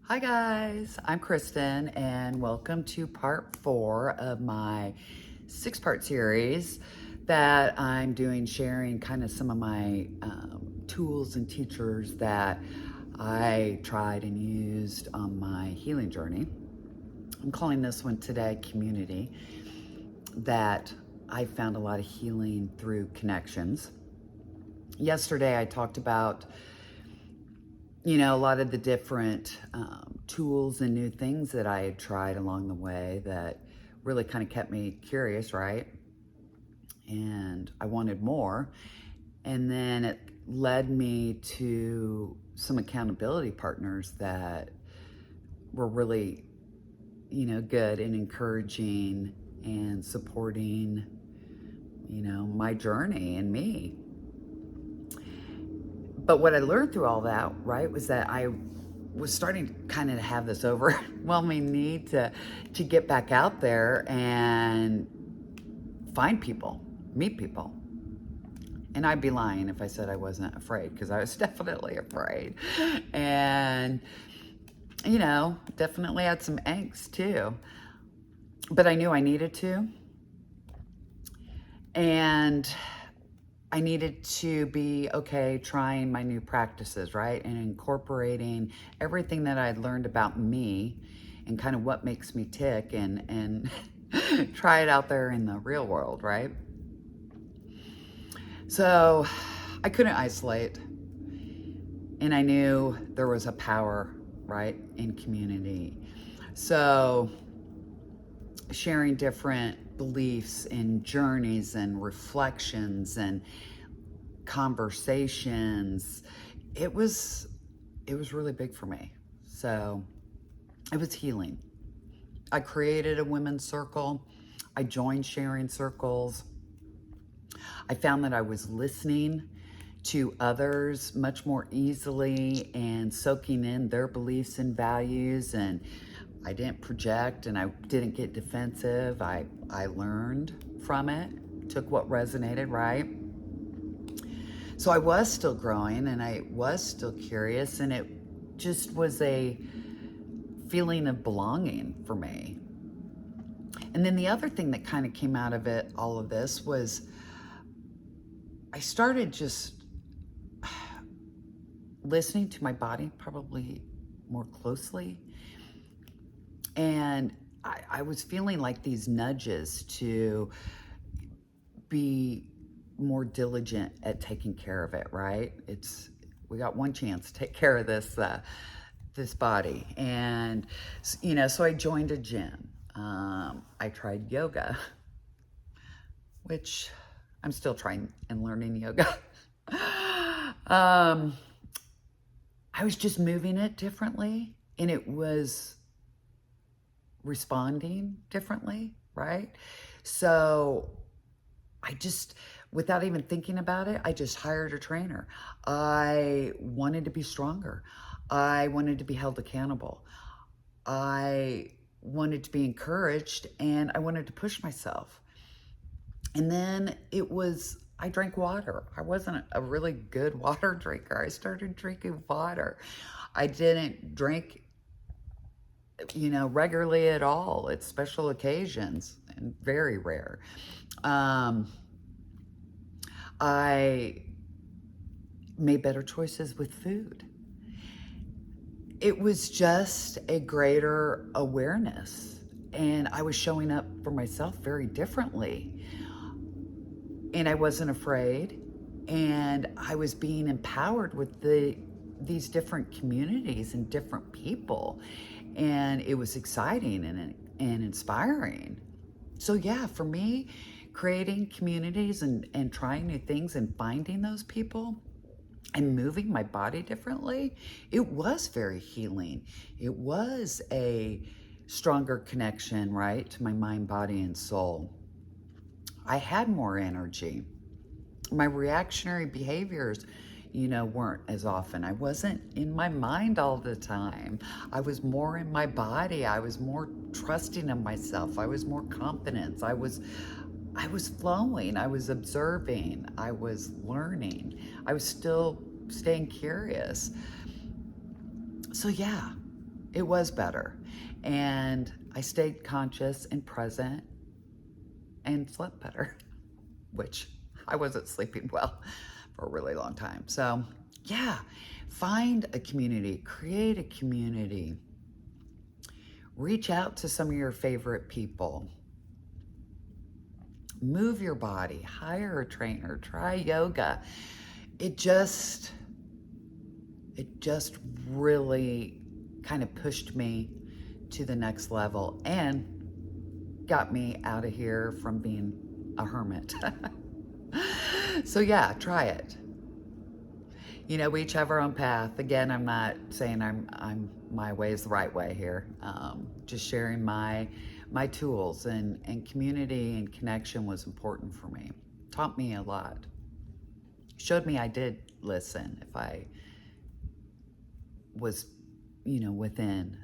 Hi guys, I'm Kristen and welcome to part 4 of my 6-part series that I'm doing, sharing kind of some of my tools and teachers that I tried and used on my healing journey. I'm calling this one today Community, that I found a lot of healing through connections. Yesterday I talked about a lot of the different tools and new things that I had tried along the way that really kind of kept me curious, right? And I wanted more. And then it led me to some accountability partners that were really, good and encouraging and supporting, my journey and me. But what I learned through all that, right, was that I was starting to kind of have this overwhelming need to get back out there and find people, meet people. And I'd be lying if I said I wasn't afraid, because I was definitely afraid. And, definitely had some angst too. But I knew I needed to. And I needed to be okay trying my new practices, right? And incorporating everything that I'd learned about me and kind of what makes me tick and try it out there in the real world, right? So I couldn't isolate. And I knew there was a power, right, in community. So sharing different beliefs and journeys and reflections and conversations, it was really big for me. So it was healing. I created a women's circle. I joined sharing circles. I found that I was listening to others much more easily and soaking in their beliefs and values, and I didn't project and I didn't get defensive. I learned from it, took what resonated, right? So I was still growing and I was still curious, and it just was a feeling of belonging for me. And then the other thing that kind of came out of it, all of this, was I started just listening to my body probably more closely. And I was feeling like these nudges to be more diligent at taking care of it, right? We got one chance to take care of this body. And, so I joined a gym. I tried yoga, which I'm still trying and learning yoga. I was just moving it differently, and it was responding differently, right? So I just, without even thinking about it, I just hired a trainer. I wanted to be stronger. I wanted to be held accountable. I wanted to be encouraged, and I wanted to push myself. And then I drank water. I wasn't a really good water drinker. I started drinking water. I didn't drink, regularly at all. It's special occasions and very rare. I made better choices with food. It was just a greater awareness, and I was showing up for myself very differently. And I wasn't afraid, and I was being empowered with these different communities and different people, and it was exciting and inspiring. So yeah, for me, creating communities and trying new things and finding those people and moving my body differently, it was very healing. It was a stronger connection, right, to my mind, body, and soul. I had more energy. My reactionary behaviors, weren't as often. I wasn't in my mind all the time. I was more in my body. I was more trusting of myself. I was more confident. I was flowing. I was observing. I was learning. I was still staying curious. So yeah, It was better. And I stayed conscious and present and slept better, which I wasn't sleeping well for a really long time. So, yeah, find a community, create a community, reach out to some of your favorite people, move your body, hire a trainer, try yoga. It just really kind of pushed me to the next level and got me out of here from being a hermit. So yeah, try it. You know, we each have our own path. Again, I'm not saying I'm my way is the right way here. Just sharing my tools, and community and connection was important for me. Taught me a lot. Showed me I did listen if I was, within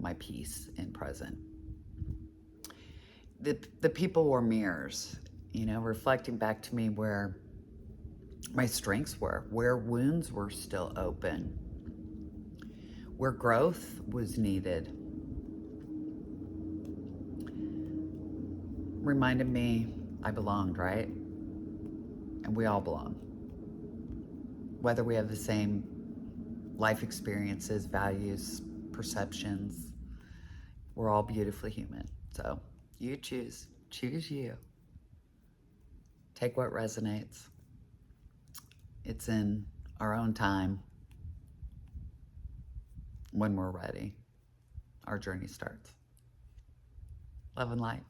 my peace and present. The people were mirrors, reflecting back to me where my strengths were, where wounds were still open, where growth was needed. Reminded me I belonged, right? And we all belong. Whether we have the same life experiences, values, perceptions, we're all beautifully human. So you choose you. Take what resonates. It's in our own time. When we're ready, our journey starts. Love and light.